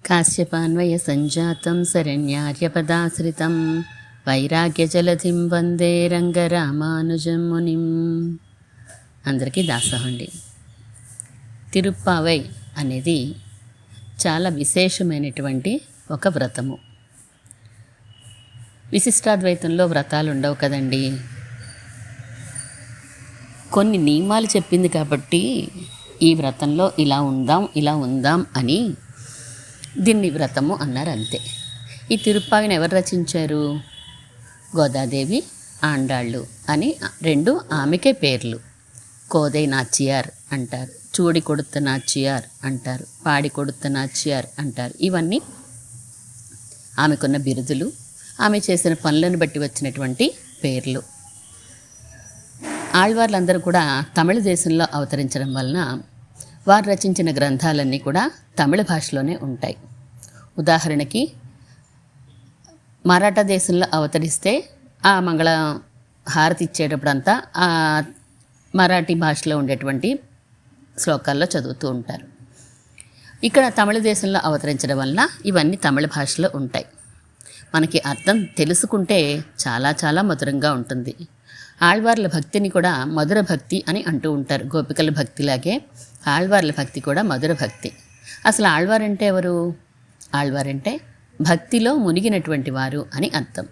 కాశ్యపాన్వయ సంజాతం శరణ్యార్యపదాశ్రితం వైరాగ్యజలధిం వందే రంగరామానుజం మునిం. అందరికీ దాసోహండి. తిరుప్పావై అనేది చాలా విశేషమైనటువంటి ఒక వ్రతము. విశిష్టాద్వైతంలో వ్రతాలు ఉండవు కదండి. కొన్ని నియమాలు చెప్పింది కాబట్టి ఈ వ్రతంలో ఇలా ఉందాం అని దీన్ని వ్రతము అన్నారు, అంతే. ఈ తిరుప్పావిని ఎవరు రచించారు? గోదాదేవి, ఆండాళ్ళు అని రెండు ఆమెకే పేర్లు. కోదై నాచియార్ అంటారు, చూడి కొడుత నాచియార్ అంటారు, పాడి కొడుత నాచియార్ అంటారు. ఇవన్నీ ఆమెకున్న బిరుదులు, ఆమె చేసిన పనులను బట్టి వచ్చినటువంటి పేర్లు. ఆళ్వార్లందరూ కూడా తమిళ దేశంలో అవతరించడం వలన వారు రచించిన గ్రంథాలన్నీ కూడా తమిళ భాషలోనే ఉంటాయి. ఉదాహరణకి మరాఠా దేశంలో అవతరిస్తే ఆ మంగళ హారతి ఇచ్చేటప్పుడంతా ఆ మరాఠీ భాషలో ఉండేటువంటి శ్లోకాల్లో చదువుతూ ఉంటారు. ఇక్కడ తమిళ దేశంలో అవతరించడం వలన ఇవన్నీ తమిళ భాషలో ఉంటాయి. మనకి అర్థం తెలుసుకుంటే చాలా చాలా మధురంగా ఉంటుంది. ఆళ్వార్ల భక్తిని కూడా మధుర భక్తి అని అంటూ ఉంటారు. గోపికల భక్తిలాగే ఆళ్వార్ల భక్తి కూడా మధుర భక్తి. అసలు ఆళ్వారంటే ఎవరు? ఆళ్వారంటే భక్తిలో మునిగినటువంటి వారు అని అర్థం.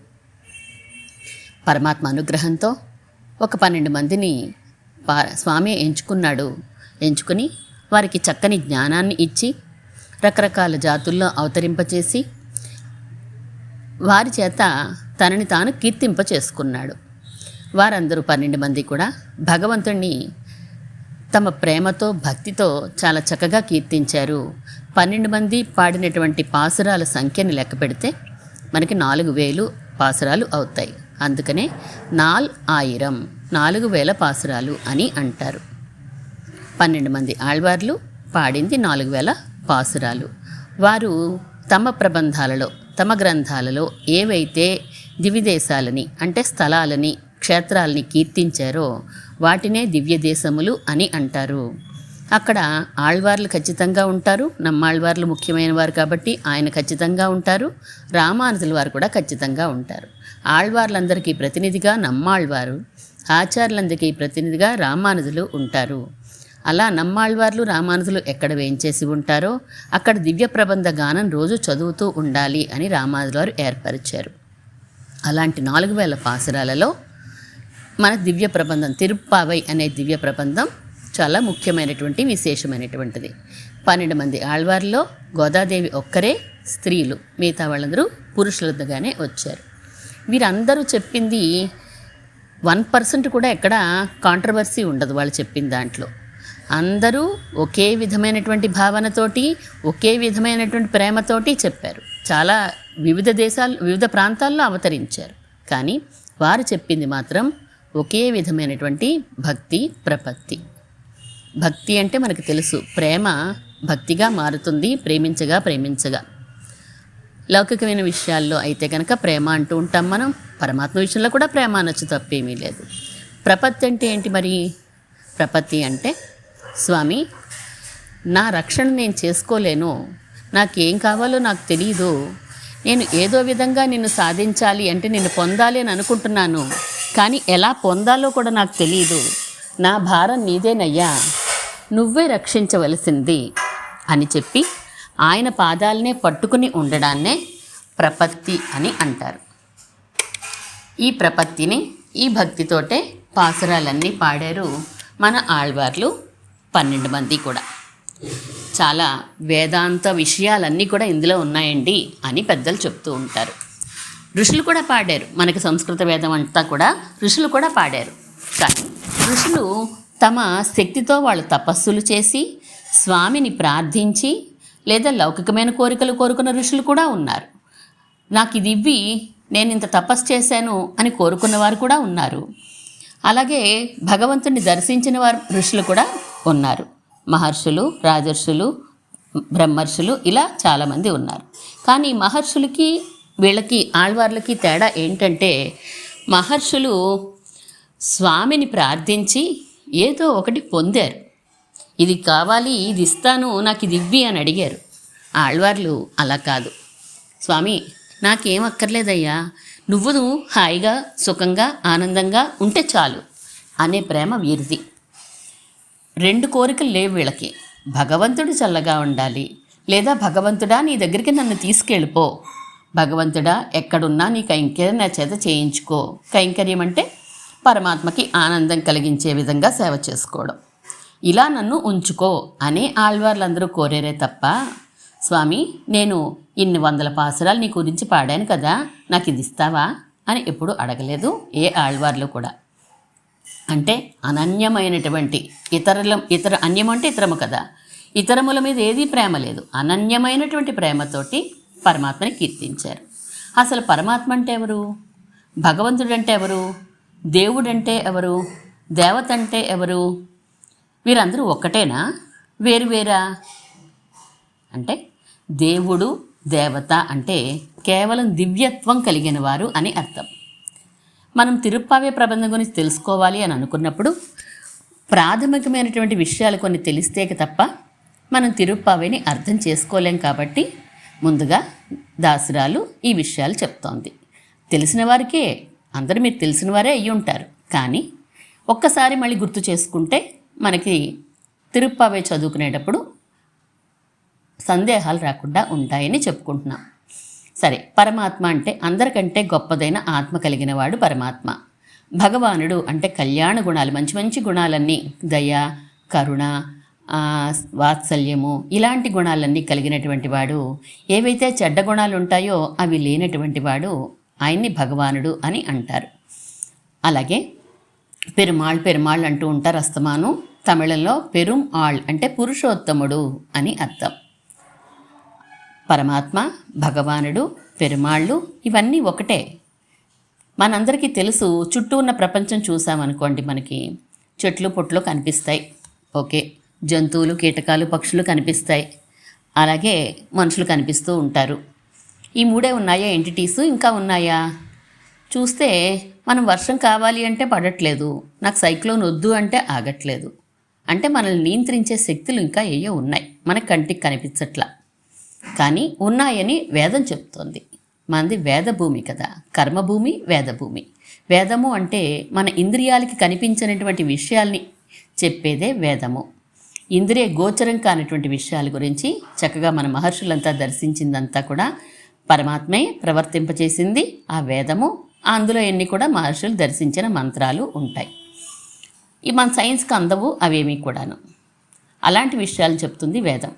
పరమాత్మ అనుగ్రహంతో ఒక 12 మందిని స్వామి ఎంచుకుని వారికి చక్కని జ్ఞానాన్ని ఇచ్చి రకరకాల జాతుల్లో అవతరింపచేసి వారి చేత తనని తాను కీర్తింప చేసుకున్నాడు. వారందరూ 12 మంది కూడా భగవంతుణ్ణి తమ ప్రేమతో భక్తితో చాలా చక్కగా కీర్తించారు. 12 మంది పాడినటువంటి పాసురాల సంఖ్యని లెక్క పెడితే మనకి 4000 పాసురాలు అవుతాయి. అందుకనే 4000 పాసురాలు అని అంటారు. 12 మంది ఆళ్వార్లు పాడింది 4000 పాసురాలు. వారు తమ ప్రబంధాలలో, తమ గ్రంథాలలో ఏవైతే దివిదేశాలని అంటే స్థలాలని, క్షేత్రాలని కీర్తించారో వాటినే దివ్య దేశములు అని అంటారు. అక్కడ ఆళ్వార్లు ఖచ్చితంగా ఉంటారు. నమ్మాళ్వార్లు ముఖ్యమైన వారు కాబట్టి ఆయన ఖచ్చితంగా ఉంటారు. రామానుజుల వారు కూడా ఖచ్చితంగా ఉంటారు. ఆళ్వార్లందరికీ ప్రతినిధిగా నమ్మాళ్వారు, ఆచార్యులందరికీ ప్రతినిధిగా రామానుజులు ఉంటారు. అలా నమ్మాళ్వార్లు, రామానుజులు ఎక్కడ వేయించేసి ఉంటారో అక్కడ దివ్య ప్రబంధ గానం రోజు చదువుతూ ఉండాలి అని రామానుజుల వారు ఏర్పరిచారు. అలాంటి 4000 పాసురాలలో మన దివ్య ప్రబంధం తిరుప్పావై అనే దివ్య ప్రబంధం చాలా ముఖ్యమైనటువంటి విశేషమైనటువంటిది. 12 మంది ఆళ్వార్లో గోదాదేవి ఒక్కరే స్త్రీలు, మిగతా వాళ్ళందరూ పురుషులుగానే వచ్చారు. వీరందరూ చెప్పింది 1% కూడా ఎక్కడ కాంట్రవర్సీ ఉండదు. వాళ్ళు చెప్పిన దాంట్లో అందరూ ఒకే విధమైనటువంటి భావనతోటి, ఒకే విధమైనటువంటి ప్రేమతోటి చెప్పారు. చాలా వివిధ ప్రాంతాల్లో అవతరించారు. కానీ వారు చెప్పింది మాత్రం ఒకే విధమైనటువంటి భక్తి ప్రపత్తి. భక్తి అంటే మనకు తెలుసు, ప్రేమ భక్తిగా మారుతుంది ప్రేమించగా. లౌకికమైన విషయాల్లో అయితే కనుక ప్రేమ అంటూ ఉంటాం మనం. పరమాత్మ విషయంలో కూడా ప్రేమ అనొచ్చు, తప్పేమీ లేదు. ప్రపత్తి అంటే ఏంటి మరి? ప్రపత్తి అంటే స్వామి, నా రక్షణ నేను చేసుకోలేను, నాకేం కావాలో నాకు తెలియదు, నేను ఏదో విధంగా నిన్ను సాధించాలి అంటే నిన్ను పొందాలి అని అనుకుంటున్నాను, కానీ ఎలా పొందాలో కూడా నాకు తెలియదు, నా భారం నీదేనయ్యా, నువ్వే రక్షించవలసింది అని చెప్పి ఆయన పాదాలనే పట్టుకుని ఉండడాన్నే ప్రపత్తి అని అంటారు. ఈ ప్రపత్తిని, ఈ భక్తితోటే పాసురాలన్నీ పాడారు మన ఆళ్వార్లు 12 మంది కూడా. చాలా వేదాంత విషయాలన్నీ కూడా ఇందులో ఉన్నాయండి అని పెద్దలు చెప్తూ ఉంటారు. ఋషులు కూడా పాడారు. మనకి సంస్కృత వేదం అంతా కూడా ఋషులు కూడా పాడారు. కానీ ఋషులు తమ శక్తితో వాళ్ళు తపస్సులు చేసి స్వామిని ప్రార్థించి లేదా లౌకికమైన కోరికలు కోరుకున్న ఋషులు కూడా ఉన్నారు. నాకు ఇది ఇవ్వి, నేను ఇంత తపస్సు చేశాను అని కోరుకున్న వారు కూడా ఉన్నారు. అలాగే భగవంతుని దర్శించిన వారు ఋషులు కూడా ఉన్నారు. మహర్షులు, రాజర్షులు, బ్రహ్మర్షులు ఇలా చాలామంది ఉన్నారు. కానీ మహర్షులకి వీళ్ళకి ఆళ్వార్లకి తేడా ఏంటంటే, మహర్షులు స్వామిని ప్రార్థించి ఏదో ఒకటి పొందారు. ఇది కావాలి, ఇది ఇస్తాను, నాకు ఇది ఇవ్వి అని అడిగారు. ఆళ్వార్లు అలా కాదు. స్వామి, నాకేం అక్కర్లేదయ్యా, నువ్వు హాయిగా సుఖంగా ఆనందంగా ఉంటే చాలు అనే ప్రేమ వీరిది. 2 కోరికలు లేవు వీళ్ళకి. భగవంతుడు చల్లగా ఉండాలి, లేదా భగవంతుడా నీ దగ్గరికి నన్ను తీసుకెళ్ళిపో, భగవంతుడా ఎక్కడున్నా నీ కైంకర్యం నా చేత చేయించుకో. కైంకర్యం అంటే పరమాత్మకి ఆనందం కలిగించే విధంగా సేవ చేసుకోవడం. ఇలా నన్ను ఉంచుకో అని ఆళ్వార్లందరూ కోరేరే తప్ప, స్వామి నేను ఇన్ని 100 పాసురాలు నీ గురించి పాడాను కదా, నాకు ఇది ఇస్తావా అని ఎప్పుడూ అడగలేదు ఏ ఆళ్వార్లు కూడా. అంటే అనన్యమైనటువంటి ఇతర అన్యం అంటే ఇతరము కదా, ఇతరముల మీద ఏదీ ప్రేమ లేదు, అనన్యమైనటువంటి ప్రేమతోటి పరమాత్మని కీర్తించారు. అసలు పరమాత్మ అంటే ఎవరు, భగవంతుడంటే ఎవరు, దేవుడంటే ఎవరు, దేవత అంటే ఎవరు? వీరందరూ ఒక్కటేనా, వేరువేరా? అంటే దేవుడు దేవత అంటే కేవలం దివ్యత్వం కలిగిన వారు అని అర్థం. మనం తిరుప్పావే ప్రబంధం గురించి తెలుసుకోవాలి అని అనుకున్నప్పుడు ప్రాథమికమైనటువంటి విషయాలు కొన్ని తెలిస్తే తప్ప మనం తిరుప్పావేని అర్థం చేసుకోలేం. కాబట్టి ముందుగా దాసురాలు ఈ విషయాలు చెప్తోంది. తెలిసిన వారికే, అందరూ మీరు తెలిసిన వారే అయ్యి ఉంటారు, కానీ ఒక్కసారి మళ్ళీ గుర్తు చేసుకుంటే మనకి తిరుప్పావే చదువుకునేటప్పుడు సందేహాలు రాకుండా ఉంటాయని చెప్పుకుంటున్నాం. సరే, పరమాత్మ అంటే అందరికంటే గొప్పదైన ఆత్మ కలిగిన వాడు పరమాత్మ. భగవానుడు అంటే కళ్యాణ గుణాలు, మంచి మంచి గుణాలన్నీ, దయ, కరుణ, వాత్సల్యము, ఇలాంటి గుణాలన్నీ కలిగినటువంటి వాడు. ఏవైతే చెడ్డ గుణాలు ఉంటాయో అవి లేనటువంటి వాడు, ఆయన్ని భగవానుడు అని అంటారు. అలాగే పెరుమాళ్ అంటూ ఉంటారు అస్తమాను. తమిళంలో పెరుం ఆళ్ అంటే పురుషోత్తముడు అని అర్థం. పరమాత్మ, భగవానుడు, పెరుమాళ్ళు ఇవన్నీ ఒకటే. మనందరికీ తెలుసు, చుట్టూ ఉన్న ప్రపంచం చూసామనుకోండి, మనకి చెట్లు పుట్లు కనిపిస్తాయి, ఓకే, జంతువులు, కీటకాలు, పక్షులు కనిపిస్తాయి, అలాగే మనుషులు కనిపిస్తూ ఉంటారు. ఈ 3 ఉన్నాయా ఎంటిటీసు? ఇంకా ఉన్నాయా? చూస్తే మనం వర్షం కావాలి అంటే పడట్లేదు, నాకు సైక్లోన్ వద్దు అంటే ఆగట్లేదు. అంటే మనల్ని నియంత్రించే శక్తులు ఇంకా ఏయో ఉన్నాయి, మన కంటికి కనిపించట్లా, కానీ ఉన్నాయని వేదం చెప్తోంది. మనది వేదభూమి కదా, కర్మభూమి, వేదభూమి. వేదము అంటే మన ఇంద్రియాలకి కనిపించినటువంటి విషయాల్ని చెప్పేదే వేదము. ఇంద్రియ గోచరం కానటువంటి విషయాల గురించి చక్కగా మన మహర్షులంతా దర్శించిందంతా కూడా పరమాత్మే ప్రవర్తింపచేసింది ఆ వేదము. అందులో ఎన్ని కూడా మహర్షులు దర్శించిన మంత్రాలు ఉంటాయి. ఈ మన సైన్స్కి అందవు అవేమీ కూడాను. అలాంటి విషయాలు చెప్తుంది వేదం.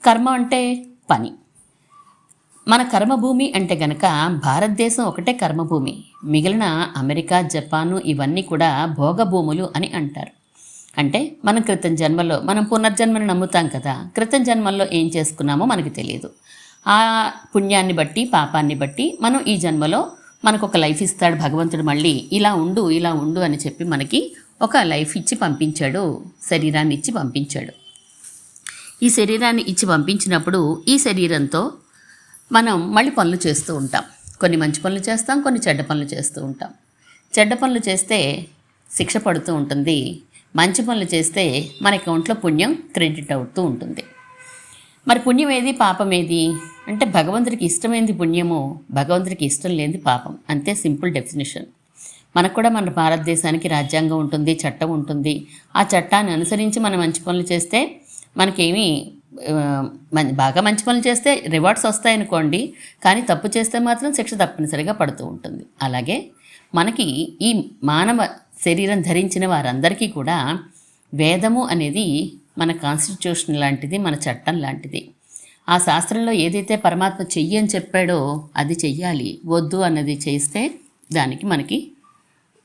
కర్మ అంటే పని. మన కర్మభూమి అంటే గనక భారతదేశం ఒకటే కర్మభూమి, మిగిలిన అమెరికా, జపాను ఇవన్నీ కూడా భోగభూములు అని అంటారు. అంటే మనం క్రితం జన్మలో, మనం పునర్జన్మను నమ్ముతాం కదా, క్రితం జన్మల్లో ఏం చేసుకున్నామో మనకి తెలియదు. ఆ పుణ్యాన్ని బట్టి, పాపాన్ని బట్టి మనం ఈ జన్మలో మనకు ఒక లైఫ్ ఇస్తాడు భగవంతుడు. మళ్ళీ ఇలా ఉండు అని చెప్పి మనకి ఒక లైఫ్ ఇచ్చి పంపించాడు, శరీరాన్ని ఇచ్చి పంపించాడు. ఈ శరీరాన్ని ఇచ్చి పంపించినప్పుడు ఈ శరీరంతో మనం మళ్ళీ పనులు చేస్తూ ఉంటాం. కొన్ని మంచి పనులు చేస్తాం, కొన్ని చెడ్డ పనులు చేస్తూ ఉంటాం. చెడ్డ పనులు చేస్తే శిక్ష పడుతూ ఉంటుంది, మంచి పనులు చేస్తే మన అకౌంట్లో పుణ్యం క్రెడిట్ అవుతూ ఉంటుంది. మరి పుణ్యం ఏది, పాపం ఏది అంటే భగవంతుడికి ఇష్టమైనది పుణ్యము, భగవంతుడికి ఇష్టం లేనిది పాపం. అంతే, సింపుల్ డెఫినేషన్. మనకు కూడా మన భారతదేశానికి రాజ్యాంగం ఉంటుంది, చట్టం ఉంటుంది. ఆ చట్టాన్ని అనుసరించి మనం మంచి పనులు చేస్తే మనకేమీ బాగా మంచి పనులు చేస్తే రివార్డ్స్ వస్తాయనుకోండి, కానీ తప్పు చేస్తే మాత్రం శిక్ష తప్పనిసరిగా పడుతూ ఉంటుంది. అలాగే మనకి ఈ మానవ శరీరం ధరించిన వారందరికీ కూడా వేదము అనేది మన కాన్స్టిట్యూషన్ లాంటిది, మన చట్టం లాంటిది. ఆ శాస్త్రంలో ఏదైతే పరమాత్మ చెయ్యి అని చెప్పాడో అది చెయ్యాలి, వద్దు అన్నది చేస్తే దానికి మనకి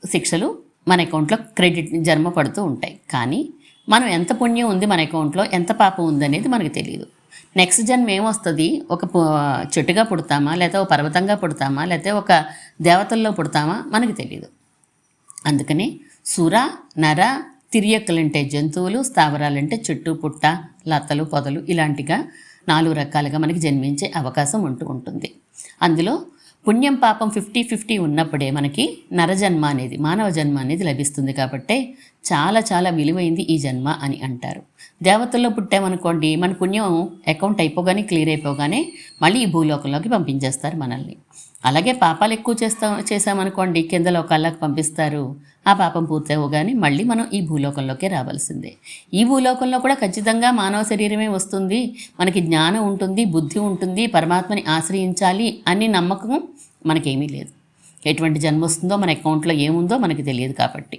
శిక్షలు మన అకౌంట్లో క్రెడిట్ జన్మ పడుతూ ఉంటాయి. కానీ మనం ఎంత పుణ్యం ఉంది మన అకౌంట్లో, ఎంత పాపం ఉందనేది మనకు తెలియదు. నెక్స్ట్ జన్మ ఏమొస్తుంది, ఒక చెట్టుగా పుడతామా, లేకపోతే ఒక పర్వతంగా పుడతామా, లేకపోతే ఒక దేవతల్లో పుడతామా మనకు తెలియదు. అందుకని సుర, నర, తిర్యక్కులంటే జంతువులు, స్థావరాలంటే చెట్టు, పుట్ట, లతలు, పొదలు ఇలాంటిగా 4 రకాలుగా మనకి జన్మించే అవకాశం ఉంటుంది. అందులో పుణ్యం పాపం 50-50 ఉన్నప్పుడే మనకి నరజన్మ అనేది, మానవ జన్మ అనేది లభిస్తుంది. కాబట్టే చాలా చాలా విలువైంది ఈ జన్మ అని అంటారు. దేవతల్లో పుట్టామనుకోండి, మన పుణ్యం అకౌంట్ అయిపోగానే, క్లియర్ అయిపోగానే మళ్ళీ ఈ భూలోకంలోకి పంపించేస్తారు మనల్ని. అలాగే పాపాలు ఎక్కువ చేసామనుకోండి, కింద లోకాల్లోకి పంపిస్తారు. ఆ పాపం పూర్తవగానే మళ్ళీ మనం ఈ భూలోకంలోకే రావాల్సిందే. ఈ భూలోకంలో కూడా ఖచ్చితంగా మానవ శరీరమే వస్తుంది. మనకి జ్ఞానం ఉంటుంది, బుద్ధి ఉంటుంది, పరమాత్మని ఆశ్రయించాలి అని నమ్మకం మనకేమీ లేదు. ఎటువంటి జన్మ వస్తుందో, మన అకౌంట్లో ఏముందో మనకి తెలియదు. కాబట్టి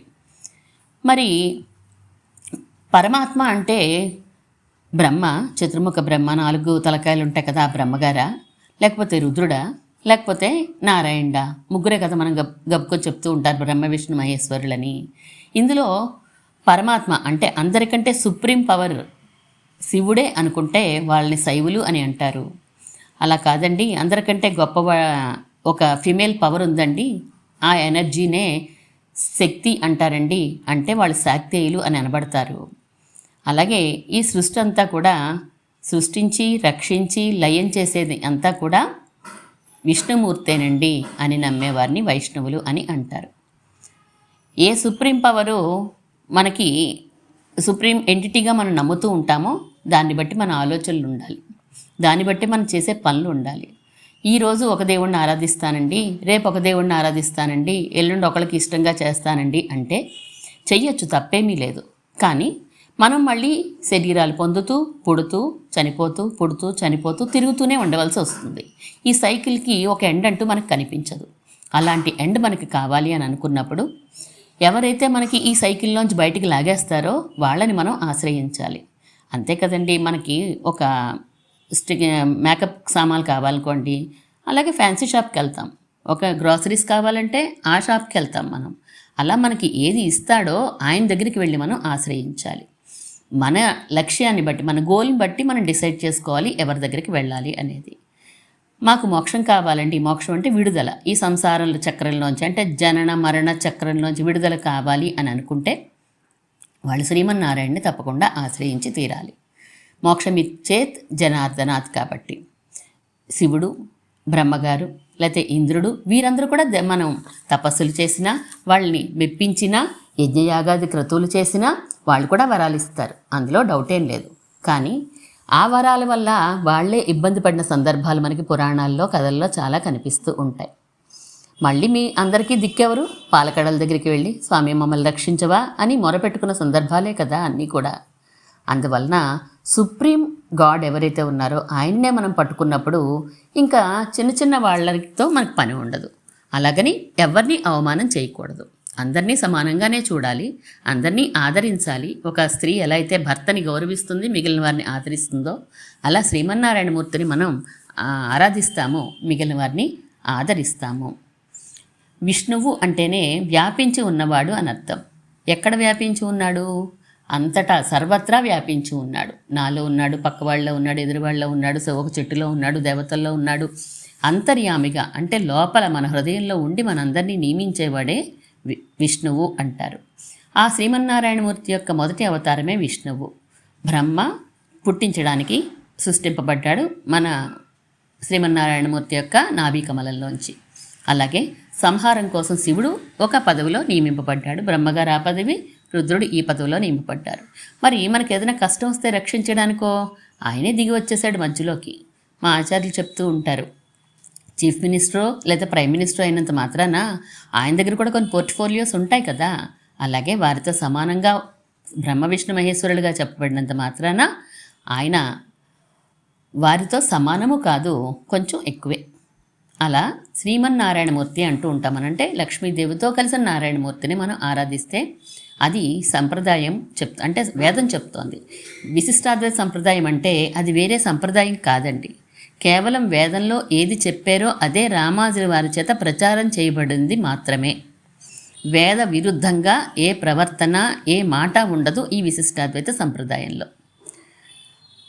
మరి పరమాత్మ అంటే బ్రహ్మ, చతుర్ముఖ బ్రహ్మ, 4 తలకాయలు ఉంటాయి కదా, ఆ బ్రహ్మగారా, లేకపోతే రుద్రుడా, లేకపోతే నారాయణుడా? ముగ్గురే కదా మనం గబుకొని చెప్తూ ఉంటారు బ్రహ్మ విష్ణు మహేశ్వరులని. ఇందులో పరమాత్మ అంటే అందరికంటే సుప్రీం పవర్ శివుడే అనుకుంటే వాళ్ళని శైవులు అని అంటారు. అలా కాదండి, అందరికంటే గొప్ప ఒక ఫిమేల్ పవర్ ఉందండి, ఆ ఎనర్జీనే శక్తి అంటారండి, అంటే వాళ్ళు శాక్తేయులు అని అనబడతారు. అలాగే ఈ సృష్టి అంతా కూడా సృష్టించి, రక్షించి, లయం చేసేది అంతా కూడా విష్ణుమూర్తేనండి అని నమ్మేవారిని వైష్ణవులు అని అంటారు. ఏ సుప్రీం పవరు మనకి సుప్రీం ఎంటిటీగా మనం నమ్ముతూ ఉంటామో దాన్ని బట్టి మన ఆలోచనలు ఉండాలి, దాన్ని బట్టి మనం చేసే పనులు ఉండాలి. ఈరోజు ఒక దేవుణ్ణి ఆరాధిస్తానండి, రేపు ఒక దేవుణ్ణి ఆరాధిస్తానండి, ఎల్లుండి ఒకరికి ఇష్టంగా చేస్తానండి అంటే చెయ్యొచ్చు, తప్పేమీ లేదు. కానీ మనం మళ్ళీ శరీరాలు పొందుతూ, పుడుతూ, చనిపోతూ, పుడుతూ, చనిపోతూ, తిరుగుతూనే ఉండవలసి వస్తుంది. ఈ సైకిల్కి ఒక ఎండ్ అంటూ మనకు కనిపించదు. అలాంటి ఎండ్ మనకి కావాలి అని అనుకున్నప్పుడు ఎవరైతే మనకి ఈ సైకిల్లోంచి బయటికి లాగేస్తారో వాళ్ళని మనం ఆశ్రయించాలి. అంతే కదండి. మనకి ఒక మేకప్ సామాన్లు కావాలనుకోండి, అలాగే ఫ్యాన్సీ షాప్కి వెళ్తాం. ఒక గ్రాసరీస్ కావాలంటే ఆ షాప్కి వెళ్తాం మనం. అలా మనకి ఏది ఇస్తాడో ఆయన దగ్గరికి వెళ్ళి మనం ఆశ్రయించాలి. మన లక్ష్యాన్ని బట్టి, మన గోల్ని బట్టి మనం డిసైడ్ చేసుకోవాలి ఎవరి దగ్గరికి వెళ్ళాలి అనేది. మాకు మోక్షం కావాలండి, మోక్షం అంటే విడుదల, ఈ సంసారంలో చక్రంలోంచి, అంటే జనన మరణ చక్రంలోంచి విడుదల కావాలి అని అనుకుంటే వాళ్ళు శ్రీమన్నారాయణని తప్పకుండా ఆశ్రయించి తీరాలి. మోక్షమిచ్చేత్ జనార్దనాథ్. కాబట్టి శివుడు, బ్రహ్మగారు, లేకపోతే ఇంద్రుడు, వీరందరూ కూడా మనం తపస్సులు చేసినా, వాళ్ళని మెప్పించినా, యజ్ఞయాగాది క్రతువులు చేసినా వాళ్ళు కూడా వరాలు ఇస్తారు, అందులో డౌటేం లేదు. కానీ ఆ వరాల వల్ల వాళ్ళే ఇబ్బంది పడిన సందర్భాలు మనకి పురాణాల్లో, కథల్లో చాలా కనిపిస్తూ ఉంటాయి. మళ్ళీ మీ అందరికీ దిక్కెవరు? పాలకడల దగ్గరికి వెళ్ళి స్వామి మమ్మల్ని రక్షించవా అని మొరపెట్టుకున్న సందర్భాలే కదా అన్నీ కూడా. అందువలన సుప్రీం గాడ్ ఎవరైతే ఉన్నారో ఆయన్నే మనం పట్టుకున్నప్పుడు ఇంకా చిన్న చిన్న వాళ్ళతో మనకు పని ఉండదు. అలాగని ఎవరిని అవమానం చేయకూడదు, అందరినీ సమానంగానే చూడాలి, అందరినీ ఆదరించాలి. ఒక స్త్రీ ఎలా అయితే భర్తని గౌరవిస్తుంది, మిగిలిన వారిని ఆదరిస్తుందో, అలా శ్రీమన్నారాయణమూర్తిని మనం ఆరాధిస్తాము, మిగిలిన వారిని ఆదరిస్తాము. విష్ణువు అంటేనే వ్యాపించి ఉన్నవాడు అని అర్థం. ఎక్కడ వ్యాపించి ఉన్నాడు? అంతటా సర్వత్రా వ్యాపించి ఉన్నాడు. నాలో ఉన్నాడు, పక్క వాళ్ళలో ఉన్నాడు, ఎదురు వాళ్ళలో ఉన్నాడు, ఒక చెట్టులో ఉన్నాడు, దేవతల్లో ఉన్నాడు. అంతర్యామిగా అంటే లోపల మన హృదయంలో ఉండి మనందరినీ నియమించేవాడే విష్ణువు అంటారు. ఆ శ్రీమన్నారాయణమూర్తి యొక్క మొదటి అవతారమే విష్ణువు. బ్రహ్మ పుట్టించడానికి సృష్టింపబడ్డాడు మన శ్రీమన్నారాయణమూర్తి యొక్క నాభీకమలంలోంచి. అలాగే సంహారం కోసం శివుడు ఒక పదవిలో నియమింపబడ్డాడు, బ్రహ్మగారు ఆ పదవి, రుద్రుడు ఈ పదవిలో నియమింపబడ్డారు. మరి మనకు ఏదైనా కష్టం వస్తే రక్షించడానికో ఆయనే దిగి వచ్చేసాడు మధ్యలోకి. మా ఆచార్యులు చెప్తూ ఉంటారు, చీఫ్ మినిస్టరో లేదా ప్రైమ్ మినిస్టర్ అయినంత మాత్రాన ఆయన దగ్గర కూడా కొన్ని పోర్ట్ఫోలియోస్ ఉంటాయి కదా. అలాగే వారితో సమానంగా బ్రహ్మ విష్ణు మహేశ్వరులుగా చెప్పబడినంత మాత్రాన ఆయన వారితో సమానము కాదు, కొంచెం ఎక్కువే. అలా శ్రీమన్నారాయణమూర్తి అంటూ ఉంటామనంటే లక్ష్మీదేవితో కలిసిన నారాయణమూర్తిని మనం ఆరాధిస్తే అది సంప్రదాయం అంటే వేదం చెప్తోంది. విశిష్టాద్వైత సంప్రదాయం అంటే అది వేరే సంప్రదాయం కాదండి. కేవలం వేదంలో ఏది చెప్పారో అదే రామానుజుల వారి చేత ప్రచారం చేయబడింది మాత్రమే. వేద విరుద్ధంగా ఏ ప్రవర్తన, ఏ మాట ఉండదు ఈ విశిష్టాద్వైత సంప్రదాయంలో.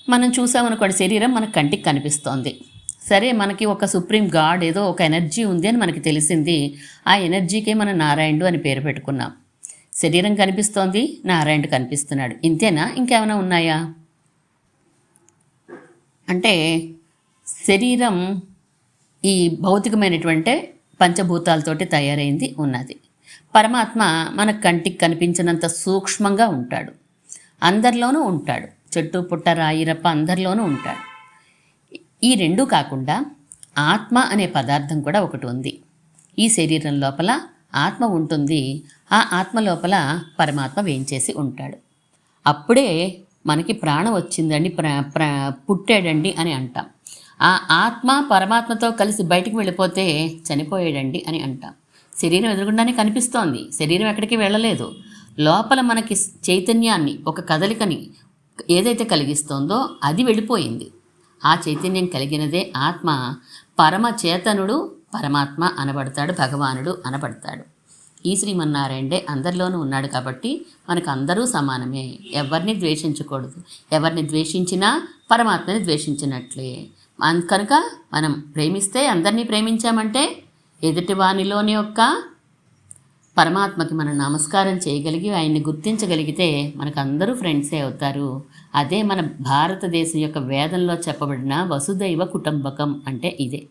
మనం చూసామనుకోండి, శరీరం మన కంటికి కనిపిస్తోంది. సరే, మనకి ఒక సుప్రీం గాడ్ ఏదో ఒక ఎనర్జీ ఉంది అని మనకి తెలిసింది. ఆ ఎనర్జీకే మనం నారాయణుడు అని పేరు పెట్టుకున్నాం. శరీరం కనిపిస్తోంది, నారాయణుడు కనిపిస్తున్నాడు, ఇంతేనా? ఇంకేమైనా ఉన్నాయా అంటే శరీరం ఈ భౌతికమైనటువంటి పంచభూతాలతోటి తయారైంది ఉన్నది. పరమాత్మ మన కంటికి కనిపించినంత సూక్ష్మంగా ఉంటాడు, అందరిలోనూ ఉంటాడు. చెట్టు పుట్ట రాయి రప్ప అందరిలోనూ ఉంటాడు. ఈ రెండూ కాకుండా ఆత్మ అనే పదార్థం కూడా ఒకటి ఉంది. ఈ శరీరం లోపల ఆత్మ ఉంటుంది. ఆ ఆత్మ లోపల పరమాత్మ వేంచేసి ఉంటాడు. అప్పుడే మనకి ప్రాణం వచ్చిందండి, పుట్టాడండి అని అంటాం. ఆ ఆత్మ పరమాత్మతో కలిసి బయటికి వెళ్ళిపోతే చనిపోయాడండి అని అంటాం. శరీరం ఎదురుగుండానే కనిపిస్తోంది, శరీరం ఎక్కడికి వెళ్ళలేదు. లోపల మనకి చైతన్యాన్ని, ఒక కదలికని ఏదైతే కలిగిస్తోందో అది వెళ్ళిపోయింది. ఆ చైతన్యం కలిగినదే ఆత్మ. పరమ చేతనుడు పరమాత్మ అనబడతాడు, భగవానుడు అనబడతాడు. ఈ శ్రీమన్నారాయణే అందరిలోనూ ఉన్నాడు కాబట్టి మనకు అందరూ సమానమే. ఎవరిని ద్వేషించకూడదు. ఎవరిని ద్వేషించినా పరమాత్మని ద్వేషించినట్లే. కనుక మనం ప్రేమిస్తే, అందరినీ ప్రేమించామంటే ఎదుటివానిలోని యొక్క పరమాత్మకి మనం నమస్కారం చేయగలిగి ఆయన్ని గుర్తించగలిగితే మనకు అందరూ ఫ్రెండ్సే అవుతారు. అదే మన భారతదేశం యొక్క వేదంలో చెప్పబడిన వసుదైవ కుటుంబకం అంటే ఇదే.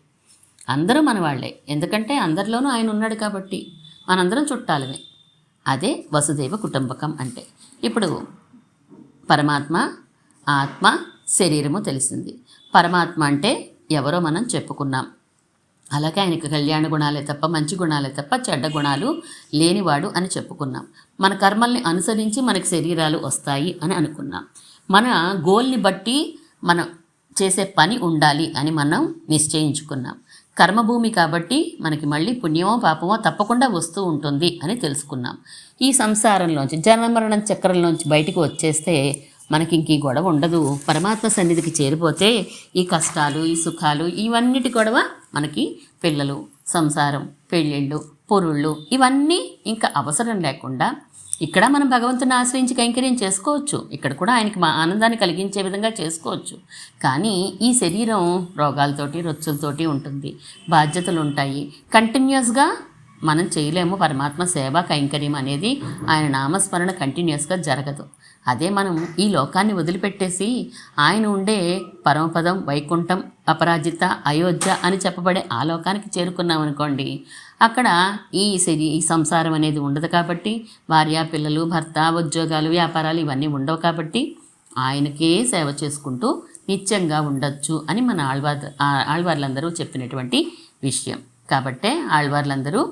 అందరూ మన వాళ్ళే, ఎందుకంటే అందరిలోనూ ఆయన ఉన్నాడు కాబట్టి మనందరం చుట్టాలమే. అదే వసుదైవ కుటుంబకం అంటే. ఇప్పుడు పరమాత్మ, ఆత్మ, శరీరము తెలిసింది. పరమాత్మ అంటే ఎవరో మనం చెప్పుకున్నాం. అలాగే ఆయనకు కళ్యాణ గుణాలే తప్ప, మంచి గుణాలే తప్ప చెడ్డ గుణాలు లేనివాడు అని చెప్పుకున్నాం. మన కర్మల్ని అనుసరించి మనకి శరీరాలు వస్తాయి అని అనుకున్నాం. మన గోల్ని బట్టి మనం చేసే పని ఉండాలి అని మనం నిశ్చయించుకున్నాం. కర్మభూమి కాబట్టి మనకి మళ్ళీ పుణ్యమో పాపమో తప్పకుండా వస్తూ ఉంటుంది అని తెలుసుకున్నాం. ఈ సంసారంలోంచి, జన్మమరణం చక్రంలోంచి బయటకు వచ్చేస్తే మనకి ఇంక ఈ గొడవ ఉండదు. పరమాత్మ సన్నిధికి చేరిపోతే ఈ కష్టాలు, ఈ సుఖాలు, ఇవన్నిటి గొడవ మనకి పిల్లలు, సంసారం, పెళ్ళిళ్ళు, పొరుళ్ళు ఇవన్నీ ఇంకా అవసరం లేకుండా ఇక్కడ మనం భగవంతుని ఆశ్రయించి కైంకర్యం చేసుకోవచ్చు. ఇక్కడ కూడా ఆయనకి మా ఆనందాన్ని కలిగించే విధంగా చేసుకోవచ్చు. కానీ ఈ శరీరం రోగాలతోటి, రొచ్చులతోటి ఉంటుంది, బాధ్యతలు ఉంటాయి. కంటిన్యూస్గా మనం చేయలేము. పరమాత్మ సేవ కైంకర్యం అనేది, ఆయన నామస్మరణ కంటిన్యూస్గా జరగదు. అదే మనం ఈ లోకాన్ని వదిలిపెట్టేసి ఆయన ఉండే పరమపదం, వైకుంఠం, అపరాజిత, అయోధ్య అని చెప్పబడే ఆ లోకానికి చేరుకున్నాం అనుకోండి, అక్కడ ఈ సంసారం అనేది ఉండదు కాబట్టి, భార్య, పిల్లలు, భర్త, ఉద్యోగాలు, వ్యాపారాలు ఇవన్నీ ఉండవు కాబట్టి ఆయనకే సేవ చేసుకుంటూ నిత్యంగా ఉండొచ్చు అని మన ఆళ్వార్లందరూ చెప్పినటువంటి విషయం. కాబట్టే ఆళ్వార్లందరూ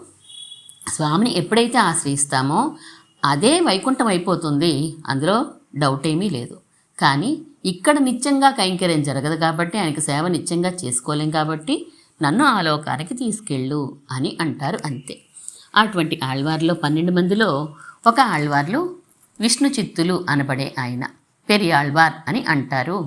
స్వామిని ఎప్పుడైతే ఆశ్రయిస్తామో అదే వైకుంఠం అయిపోతుంది, అందులో డౌట్ ఏమీ లేదు. కానీ ఇక్కడ నిత్యంగా కైంకర్యం జరగదు కాబట్టి, ఆయనకి సేవ నిత్యంగా చేసుకోలేం కాబట్టి నన్ను ఆ లోకానికి తీసుకెళ్ళు అని అంటారు, అంతే. అటువంటి ఆళ్వార్లో 12 మందిలో ఒక ఆళ్వార్లు విష్ణు చిత్తులు అనబడే ఆయన, పెరియాళ్వార్ అని అంటారు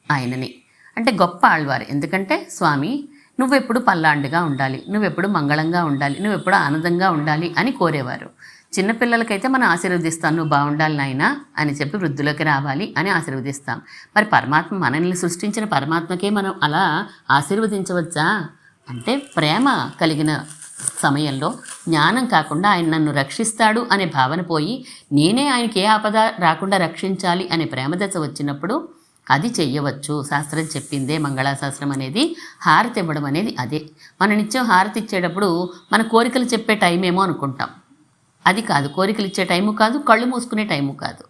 ఆయనని. అంటే గొప్ప ఆళ్వారు. ఎందుకంటే స్వామి నువ్వెప్పుడు పల్లాండుగా ఉండాలి, నువ్వెప్పుడు మంగళంగా ఉండాలి, నువ్వెప్పుడు ఆనందంగా ఉండాలి అని కోరేవారు. చిన్నపిల్లలకైతే మనం ఆశీర్వదిస్తాం, నువ్వు బాగుండాలి నాయనా అని చెప్పి వృద్ధులోకి రావాలి అని ఆశీర్వదిస్తాం. మరి పరమాత్మ, మనల్ని సృష్టించిన పరమాత్మకే మనం అలా ఆశీర్వదించవచ్చా అంటే, ప్రేమ కలిగిన సమయంలో జ్ఞానం కాకుండా ఆయన నన్ను రక్షిస్తాడు అనే భావన పోయి, నేనే ఆయనకి ఏ ఆపద రాకుండా రక్షించాలి అనే ప్రేమదశ వచ్చినప్పుడు అది చెయ్యవచ్చు. శాస్త్రం చెప్పిందే మంగళాశాస్త్రం అనేది, హారతి ఇవ్వడం అనేది అదే. మన నిత్యం హారతి ఇచ్చేటప్పుడు మన కోరికలు చెప్పే టైం ఏమో అనుకుంటాం, అది కాదు. కోరికలు ఇచ్చే టైము కాదు, కళ్ళు మూసుకునే టైము కాదు.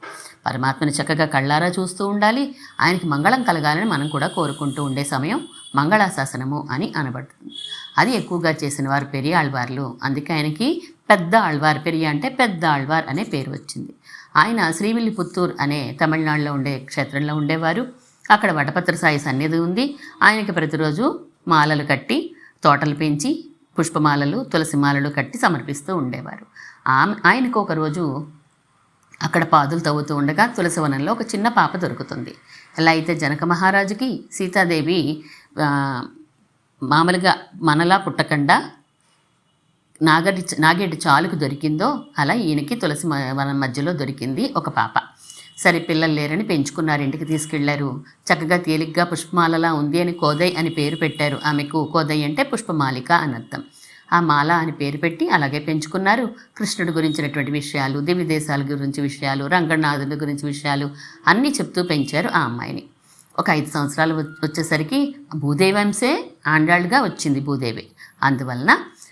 పరమాత్మని చక్కగా కళ్ళారా చూస్తూ ఉండాలి. ఆయనకి మంగళం కలగాలని మనం కూడా కోరుకుంటూ ఉండే సమయం మంగళాశాసనము అని అనబడుతుంది. అది ఎక్కువగా చేసిన వారు పెరియాళ్వార్లు. అందుకే ఆయనకి పెద్ద ఆళ్వార్, పెరియ అంటే పెద్ద ఆళ్వార్ అనే పేరు వచ్చింది. ఆయన శ్రీవిల్లిపుత్తూర్ అనే తమిళనాడులో ఉండే క్షేత్రంలో ఉండేవారు. అక్కడ వటపత్ర సాయి సన్నిధి ఉంది. ఆయనకి ప్రతిరోజు మాలలు కట్టి, తోటలు పెంచి, పుష్పమాలలు, తులసి మాలలు కట్టి సమర్పిస్తూ ఉండేవారు. ఆయనకు ఒకరోజు అక్కడ పాదులు తవ్వుతూ ఉండగా తులసివనంలో ఒక చిన్న పాప దొరుకుతుంది. ఎలా అయితే జనక మహారాజుకి సీతాదేవి మామూలుగా మనలా పుట్టకుండా నాగేటి చాలుకు దొరికిందో, అలా ఈయనకి తులసి వనం మధ్యలో దొరికింది ఒక పాప. సరే పిల్లలు లేరని పెంచుకున్నారు, ఇంటికి తీసుకెళ్లారు. చక్కగా తేలిగ్గా పుష్పమాలలా ఉంది అని కోదయ్ అని పేరు పెట్టారు ఆమెకు. కోదయ్ అంటే పుష్పమాలిక అని అర్థం. ఆ మాల అని పేరు పెట్టి అలాగే పెంచుకున్నారు. కృష్ణుడి గురించినటువంటి విషయాలు, దివ్య దేశాల గురించి విషయాలు, రంగనాథుడి గురించి విషయాలు అన్నీ చెప్తూ పెంచారు ఆ అమ్మాయిని. ఒక 5 సంవత్సరాలు వచ్చేసరికి భూదేవంశే ఆండాళ్ళుగా వచ్చింది భూదేవి. అందువలన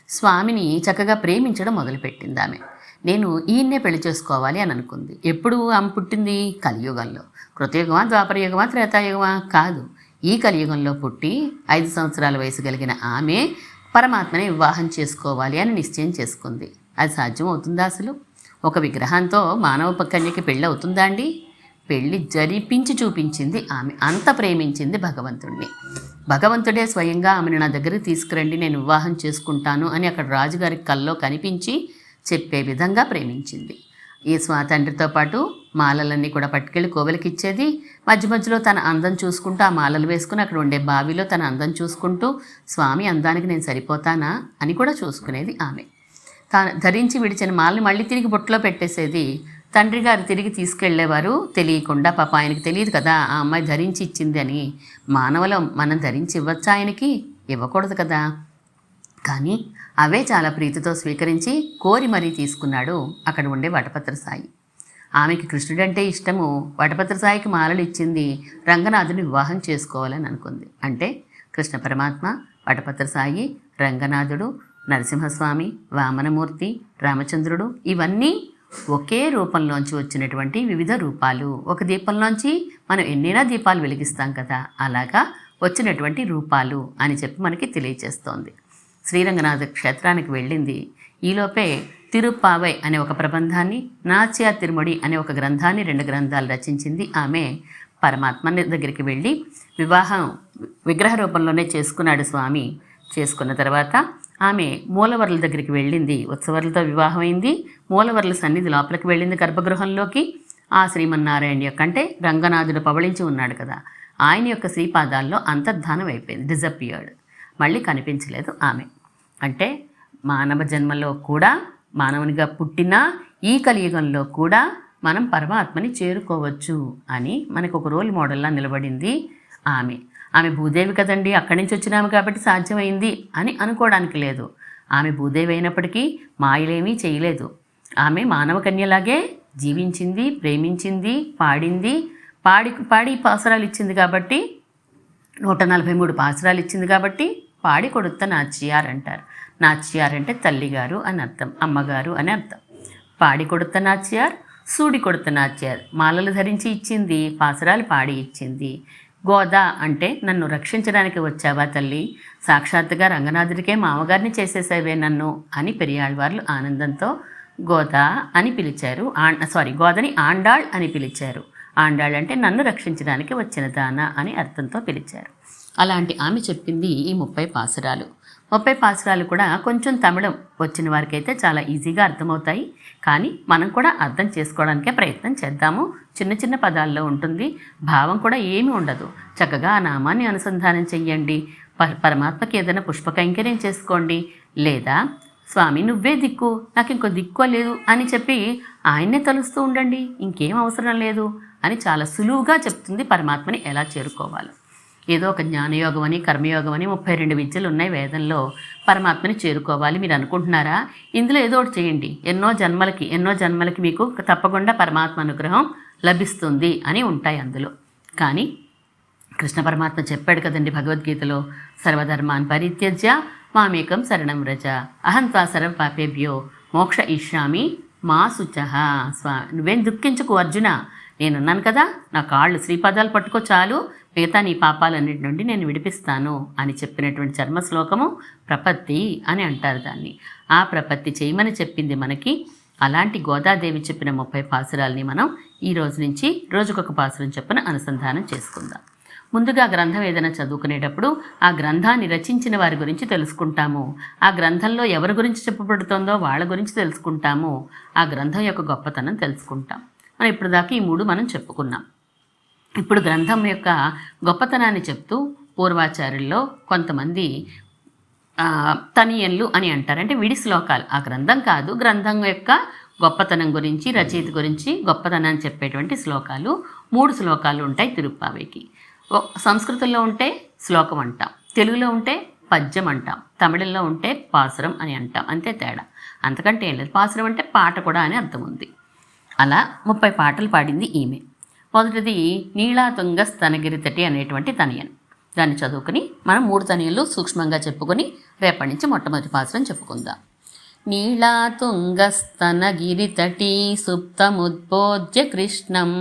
స్వామిని చక్కగా ప్రేమించడం మొదలుపెట్టింది ఆమె. నేను ఈయన్నే పెళ్లి చేసుకోవాలి అని అనుకుంది. ఎప్పుడు ఆమె పుట్టింది? కలియుగంలో. కృతయుగమా, ద్వాపరయుగమా, త్రేతాయుగమా? కాదు, ఈ కలియుగంలో పుట్టి 5 సంవత్సరాల వయసు కలిగిన ఆమె పరమాత్మని వివాహం చేసుకోవాలి అని నిశ్చయం చేసుకుంది. అది సాధ్యం అవుతుందా అసలు? ఒక విగ్రహంతో మానవ కన్యకి పెళ్ళి అవుతుందా అండి? పెళ్ళి జరిపించి చూపించింది ఆమె. అంత ప్రేమించింది భగవంతుడిని. భగవంతుడే స్వయంగా ఆమెను నా దగ్గరికి తీసుకురండి, నేను వివాహం చేసుకుంటాను అని అక్కడ రాజుగారికి కల్లో కనిపించి చెప్పే విధంగా ప్రేమించింది. ఈ తండ్రితో పాటు మాలలన్నీ కూడా పట్టుకెళ్ళి కోవెలకి ఇచ్చేది. మధ్య మధ్యలో తన అందం చూసుకుంటూ ఆ మాలలు వేసుకుని అక్కడ ఉండే బావిలో తన అందం చూసుకుంటూ స్వామి అందానికి నేను సరిపోతానా అని కూడా చూసుకునేది ఆమె. తాను ధరించి విడిచిన మాలని మళ్ళీ తిరిగి బొట్టులో పెట్టేసేది. తండ్రి గారు తిరిగి తీసుకెళ్లేవారు తెలియకుండా. పాప ఆయనకి తెలియదు కదా ఆ అమ్మాయి ధరించి ఇచ్చింది అని. మానవులం మనం ధరించి ఇవ్వచ్చా? ఆయనకి ఇవ్వకూడదు కదా. కానీ అవే చాలా ప్రీతితో స్వీకరించి కోరి మరీ తీసుకున్నాడు అక్కడ ఉండే వటపత్ర సాయి. ఆమెకి కృష్ణుడంటే ఇష్టము. వటపత్ర సాయికి మాలలు ఇచ్చింది. రంగనాథుని వివాహం చేసుకోవాలని అనుకుంది. అంటే కృష్ణ పరమాత్మ, వటపత్ర సాయి, రంగనాథుడు, నరసింహస్వామి, వామనమూర్తి, రామచంద్రుడు ఇవన్నీ ఒకే రూపంలోంచి వచ్చినటువంటి వివిధ రూపాలు. ఒక దీపంలోంచి మనం ఎన్నైనా దీపాలు వెలిగిస్తాం కదా, అలాగా వచ్చినటువంటి రూపాలు అని చెప్పి మనకి తెలియచేస్తోంది. శ్రీరంగనాథ క్షేత్రానికి వెళ్ళింది. ఈలోపే తిరుప్పావై అనే ఒక ప్రబంధాన్ని, నాచ్యార్ తిరుముడి అనే ఒక గ్రంథాన్ని, 2 గ్రంథాలు రచించింది ఆమె. పరమాత్మ దగ్గరికి వెళ్ళి వివాహం విగ్రహ రూపంలోనే చేసుకున్నాడు స్వామి. చేసుకున్న తర్వాత ఆమె మూలవర్ల దగ్గరికి వెళ్ళింది. ఉత్సవర్లతో వివాహం అయింది. మూలవర్ల సన్నిధి లోపలికి వెళ్ళింది గర్భగృహంలోకి. ఆ శ్రీమన్నారాయణ యొక్క అంటే రంగనాథుడు పవళించి ఉన్నాడు కదా, ఆయన యొక్క శ్రీపాదాల్లో అంతర్ధానం అయిపోయింది, డిజపియర్డ్. మళ్ళీ కనిపించలేదు ఆమె. అంటే మానవ జన్మలో కూడా, మానవునిగా పుట్టినా ఈ కలియుగంలో కూడా మనం పరమాత్మని చేరుకోవచ్చు అని మనకు ఒక రోల్ మోడల్లా నిలబడింది ఆమె. ఆమె భూదేవి కదండి, అక్కడి నుంచి వచ్చినాము కాబట్టి సాధ్యమైంది అని అనుకోవడానికి లేదు. ఆమె భూదేవి అయినప్పటికీ మాయలేమీ చేయలేదు. ఆమె మానవ కన్యలాగే జీవించింది, ప్రేమించింది, పాడింది. పాడి పాసురాలు ఇచ్చింది కాబట్టి, 143 పాసురాలు ఇచ్చింది కాబట్టి పాడి కొడుత నాచ్యార్ అంటారు. నాచ్యార్ అంటే తల్లిగారు అని అర్థం, అమ్మగారు అని అర్థం. పాడి కొడుత నాచ్యార్, సూడి కొడుత నాచ్యార్. మాలలు ధరించి ఇచ్చింది, పాసురాలు పాడి ఇచ్చింది. గోదా అంటే నన్ను రక్షించడానికి వచ్చావా తల్లి, సాక్షాత్తుగా రంగనాథుడికే మామగారిని చేసేసావే నన్ను అని పెరియాళ్వార్లు ఆనందంతో గోదా అని పిలిచారు. గోదని ఆండాళ్ అని పిలిచారు. ఆండాళ్ అంటే నన్ను రక్షించడానికి వచ్చిన దాన అని అర్థంతో పిలిచారు. అలాంటి ఆమె చెప్పింది ఈ 30 పాసురాలు. 30 పాసురాలు కూడా కొంచెం తమిళం వచ్చిన వారికైతే చాలా ఈజీగా అర్థమవుతాయి. కానీ మనం కూడా అర్థం చేసుకోవడానికే ప్రయత్నం చేద్దాము. చిన్న చిన్న పదాల్లో ఉంటుంది, భావం కూడా ఏమీ ఉండదు. చక్కగా ఆ నామాన్ని అనుసంధానం చెయ్యండి. పరమాత్మకి ఏదైనా పుష్ప కైంకర్యం చేసుకోండి. లేదా స్వామి నువ్వే దిక్కు, నాకు ఇంకో దిక్కు లేదు అని చెప్పి ఆయన్నే తలుస్తూ ఉండండి, ఇంకేం అవసరం లేదు అని చాలా సులువుగా చెప్తుంది పరమాత్మని ఎలా చేరుకోవాలో. ఏదో ఒక జ్ఞానయోగం అని, కర్మయోగం అని 32 విద్యలు ఉన్నాయి వేదంలో. పరమాత్మని చేరుకోవాలి మీరు అనుకుంటున్నారా? ఇందులో ఏదో ఒకటి చేయండి. ఎన్నో జన్మలకి మీకు తప్పకుండా పరమాత్మ అనుగ్రహం లభిస్తుంది అని ఉంటాయి అందులో. కానీ కృష్ణ పరమాత్మ చెప్పాడు కదండి భగవద్గీతలో, సర్వధర్మాన్ పరిత్యజ్య మామేకం శరణం వ్రజ అహం త్వా సర్వ పాపేభ్యో మోక్ష ఇష్యామి మా శుచః. నువ్వేం దుఃఖించుకు అర్జున, నేనున్నాను కదా, నా కాళ్ళు శ్రీపాదాలు పట్టుకో చాలు, మిగతా నీ పాపాలన్నిటి నుండి నేను విడిపిస్తాను అని చెప్పినటువంటి చర్మ శ్లోకము ప్రపత్తి అని అంటారు దాన్ని. ఆ ప్రపత్తి చేయమని చెప్పింది మనకి. అలాంటి గోదాదేవి చెప్పిన 30 పాసురాలని మనం ఈ రోజు నుంచి రోజుకొక పాసురం చొప్పున అనుసంధానం చేసుకుందాం. ముందుగా గ్రంథం ఏదైనా చదువుకునేటప్పుడు ఆ గ్రంథాన్ని రచించిన వారి గురించి తెలుసుకుంటాము. ఆ గ్రంథంలో ఎవరి గురించి చెప్పబడుతుందో వాళ్ళ గురించి తెలుసుకుంటాము. ఆ గ్రంథం యొక్క గొప్పతనం తెలుసుకుంటాం. మనం ఇప్పుడు దాకా ఈ 3 మనం చెప్పుకున్నాం. ఇప్పుడు గ్రంథం యొక్క గొప్పతనాన్ని చెప్తూ పూర్వాచార్యుల్లో కొంతమంది తనియన్లు అని అంటారు. అంటే విడి శ్లోకాలు, ఆ గ్రంథం కాదు, గ్రంథం యొక్క గొప్పతనం గురించి, రచయిత గురించి గొప్పతనాన్ని చెప్పేటువంటి శ్లోకాలు 3 శ్లోకాలు ఉంటాయి తిరుప్పావైకి. సంస్కృతంలో ఉంటే శ్లోకం అంటాం, తెలుగులో ఉంటే పద్యం అంటాం, తమిళంలో ఉంటే పాసురం అని అంటాం. అంతే తేడా, అంతకంటే ఏం లేదు. పాసురం అంటే పాట కూడా అని అర్థం ఉంది. అలా 30 పాటలు పాడింది ఈమె. మొదటిది నీళాతుంగ స్తనగిరితటి అనేటువంటి తనయన్. దాన్ని చదువుకుని మనం 3 తనియలు సూక్ష్మంగా చెప్పుకొని రేపటి నుంచి మొట్టమొదటి పాసురం చెప్పుకుందాం. నీళాతుంగస్తనగిరితటీ సుప్తముద్బోధ్య కృష్ణం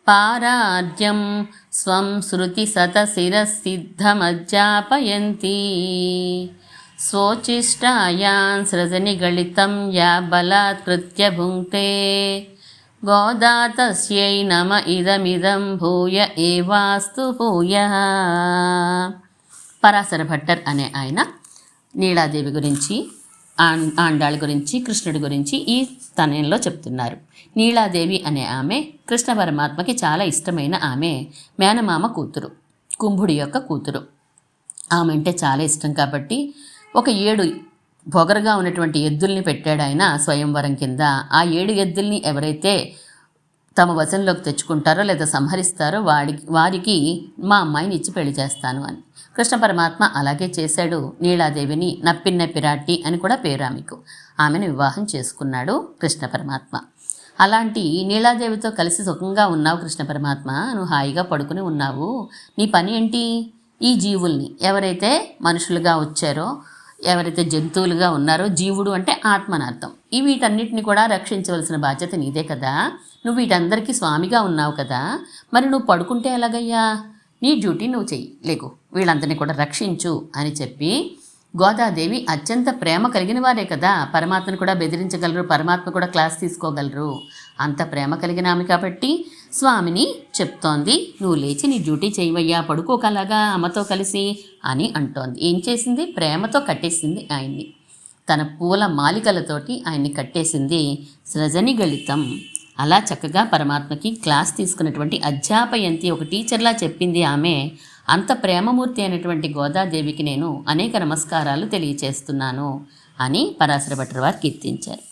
పారార్ధ్యం స్వం శృతి సతశిరసిద్ధమజ్జాపయంతి స్వోచిష్టాయాం సృజనిగళితం యా బలాత్కృత్య భుంక్తే గోదా తస్యై నమ ఇదమిదం భూయ ఏవాస్తు భూయః. పరాశర భట్టర్ అనే ఆయన నీలాదేవి గురించి, ఆండాళ్ళ గురించి, కృష్ణుడి గురించి ఈ తనయంలో చెప్తున్నారు. నీలాదేవి అనే ఆమె కృష్ణ పరమాత్మకి చాలా ఇష్టమైన ఆమె మేనమామ కూతురు, కుంభుడి యొక్క కూతురు. ఆమె అంటే చాలా ఇష్టం కాబట్టి ఒక 7 పొగరుగా ఉన్నటువంటి ఎద్దుల్ని పెట్టాడు ఆయన స్వయంవరం కింద. ఆ 7 ఎద్దుల్ని ఎవరైతే తమ వశంలోకి తెచ్చుకుంటారో లేదా సంహరిస్తారో వారికి మా అమ్మాయిని ఇచ్చి పెళ్లి చేస్తాను అని. కృష్ణ పరమాత్మ అలాగే చేశాడు. నీలాదేవిని నప్పిన్న పిరాటి అని కూడా పేరు ఆమెకు. ఆమెను వివాహం చేసుకున్నాడు కృష్ణ పరమాత్మ. అలాంటి నీలాదేవితో కలిసి సుఖంగా ఉన్నావు కృష్ణ పరమాత్మ, నువ్వు హాయిగా పడుకుని ఉన్నావు. నీ పని ఏంటి? ఈ జీవుల్ని ఎవరైతే మనుషులుగా వచ్చారో, ఎవరైతే జంతువులుగా ఉన్నారో, జీవుడు అంటే ఆత్మనార్థం, ఈ వీటన్నిటిని కూడా రక్షించవలసిన బాధ్యత నీదే కదా. నువ్వు వీటందరికీ స్వామిగా ఉన్నావు కదా, మరి నువ్వు పడుకుంటే ఎలాగయ్యా? నీ డ్యూటీ నువ్వు చెయ్యి, లేకు, వీళ్ళందరినీ కూడా రక్షించు అని చెప్పి, గోదాదేవి అత్యంత ప్రేమ కలిగిన వారే కదా, పరమాత్మను కూడా బెదిరించగలరు, పరమాత్మ కూడా క్లాస్ తీసుకోగలరు. అంత ప్రేమ కలిగిన ఆమె కాబట్టి స్వామిని చెప్తోంది, నువ్వు లేచి నీ డ్యూటీ చేయవయ్యా, పడుకోకలాగా అమ్మతో కలిసి అని అంటోంది. ఏం చేసింది? ప్రేమతో కట్టేసింది ఆయన్ని. తన పూల మాలికలతోటి ఆయన్ని కట్టేసింది. సృజనిగళితం, అలా చక్కగా పరమాత్మకి క్లాస్ తీసుకున్నటువంటి అధ్యాపయంతి, ఒక టీచర్లా చెప్పింది ఆమె. అంత ప్రేమమూర్తి అయినటువంటి గోదాదేవికి నేను అనేక నమస్కారాలు తెలియచేస్తున్నాను అని పరాశర భట్టర్ వారు కీర్తించారు.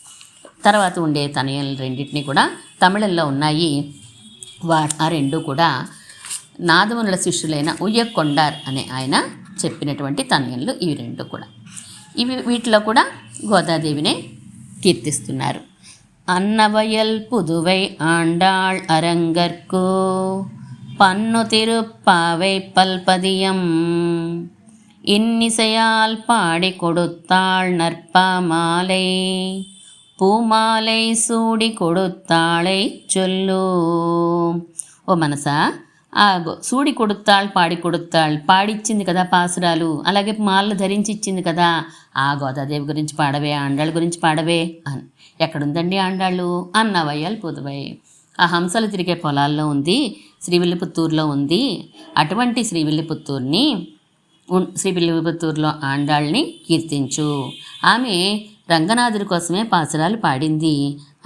తర్వాత ఉండే తనయలు రెండింటినీ కూడా తమిళంలో ఉన్నాయి. ఆ రెండు కూడా నాదమునుల శిష్యులైన ఉయ్యకొండార్ అనే ఆయన చెప్పినటువంటి తనయలు ఇవి రెండు కూడా. వీటిలో కూడా గోదాదేవినే కీర్తిస్తున్నారు. అన్నవయల్ పుదువై ఆండాళ్ అరంగర్కు పన్ను తిరుప్పావై పల్పదియం ఇన్నిసయాల్ పాడి కొడుతాళ్ నర్పా మాలై పూమాలై సూడి కొడుతాళై చొల్లు. ఓ మనసా, ఆ సూడి కొడుతాళ్ పాడి కొడుతాళ్ పాడిచ్చింది కదా పాసురాలు, అలాగే మాలను ధరించి ఇచ్చింది కదా, ఆ గోదాదేవి గురించి పాడవే, ఆండాళ్ళ గురించి పాడవే అని. ఎక్కడుందండి ఆండాళ్ళు? అన్నవయ్యల్ పుదువై, ఆ హంసలు తిరిగే పొలాల్లో ఉంది, శ్రీవిల్లిపుత్తూరులో ఉంది. అటువంటి శ్రీవిల్లిపుత్తూరులో ఆండాళ్ళని కీర్తించు. ఆమె రంగనాథుడి కోసమే పాసురాలు పాడింది.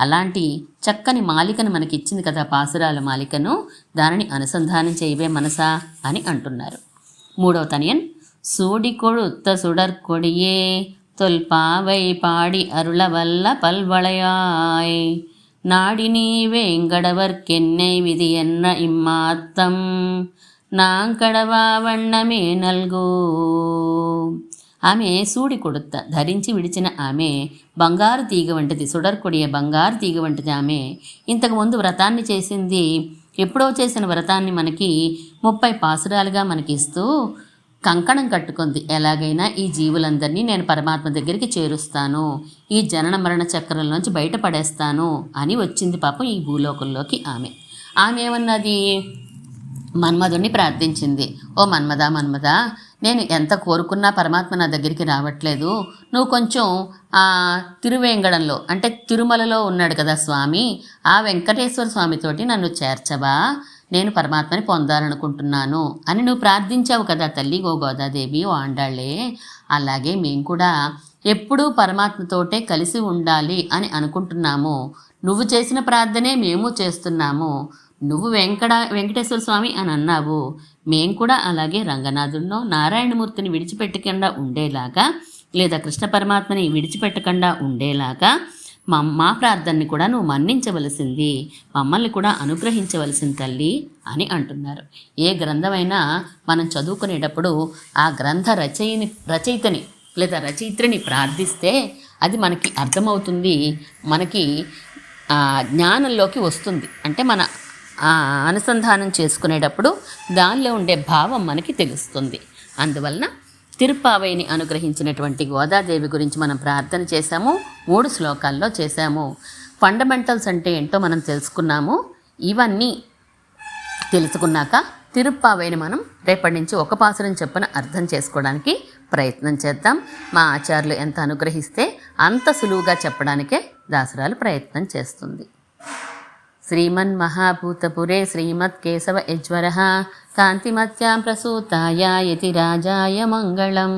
అలాంటి చక్కని మాలికను మనకిచ్చింది కదా, పాసురాల మాలికను, దానిని అనుసంధానం చేయవే మనసా అని అంటున్నారు. 3వ తనయన్ సూడి కొడుత్త సుడర్కొడియే తొల్పావై పాడి అరుళ వల్ల పల్వళయాయ్ నాడిని వేంగడవర్కెన్నై విధి ఎన్న ఇమ్మాత్తం నాంకడవా వಣ್ಣమే నల్గు. ఆమె సూడి కొడుత్త ధరించి విడిచిన ఆమె బంగారు తీగ వంటిది, సుడర్కొడియ బంగారు తీగ వంటిది. ఆమె ఇంతకుముందు వ్రతాన్ని చేసింది. ఎప్పుడో చేసిన వ్రతాన్ని మనకి 30 పాసురాలుగా మనకిస్తూ కంకణం కట్టుకుంది. ఎలాగైనా ఈ జీవులందరినీ నేను పరమాత్మ దగ్గరికి చేరుస్తాను, ఈ జనన మరణ చక్రంలోంచి బయటపడేస్తాను అని వచ్చింది పాపం ఈ భూలోకంలోకి. ఆమె ఏమన్నది? మన్మధుణ్ణి ప్రార్థించింది. ఓ మన్మదా, నేను ఎంత కోరుకున్నా పరమాత్మ నా దగ్గరికి రావట్లేదు. నువ్వు కొంచెం ఆ తిరువేంగడంలో అంటే తిరుమలలో ఉన్నాడు కదా స్వామి, ఆ వెంకటేశ్వర స్వామితోటి నన్ను చేర్చవా, నేను పరమాత్మని పొందాలనుకుంటున్నాను అని నువ్వు ప్రార్థించావు కదా తల్లి, ఓ గోదాదేవి, ఓ ఆండాళ్ళే. అలాగే మేము కూడా ఎప్పుడూ పరమాత్మతోటే కలిసి ఉండాలి అని అనుకుంటున్నాము. నువ్వు చేసిన ప్రార్థనే మేము చేస్తున్నాము. నువ్వు వెంకటేశ్వర స్వామి అని అన్నావు, మేము కూడా అలాగే రంగనాథుడినో నారాయణమూర్తిని విడిచిపెట్టకుండా ఉండేలాగా, లేదా కృష్ణ పరమాత్మని విడిచిపెట్టకుండా ఉండేలాగా మా ప్రార్థనని కూడా నువ్వు మన్నించవలసింది, మమ్మల్ని కూడా అనుగ్రహించవలసింది తల్లి అని అంటున్నారు. ఏ గ్రంథమైనా మనం చదువుకునేటప్పుడు ఆ గ్రంథ రచయితని లేదా రచయిత్రిని ప్రార్థిస్తే అది మనకి అర్థమవుతుంది, మనకి జ్ఞానంలోకి వస్తుంది. అంటే మన అనుసంధానం చేసుకునేటప్పుడు దానిలో ఉండే భావం మనకి తెలుస్తుంది. అందువలన తిరుప్పావైని అనుగ్రహించినటువంటి గోదాదేవి గురించి మనం ప్రార్థన చేశాము, 3 శ్లోకాల్లో చేశాము. ఫండమెంటల్స్ అంటే ఏంటో మనం తెలుసుకున్నాము. ఇవన్నీ తెలుసుకున్నాక తిరుప్పావైని మనం రేపటి నుంచి ఒక పాసురం చొప్పున అర్థం చేసుకోవడానికి ప్రయత్నం చేద్దాం. మా ఆచార్యులు ఎంత అనుగ్రహిస్తే అంత సులువుగా చెప్పడానికే దాసరాలు ప్రయత్నం చేస్తుంది. శ్రీమన్మహాభూతపురే శ్రీమత్కేశవ యజ్వరః కాంతిమత్యాం ప్రసూతాయ యతి రాజాయ మంగళం.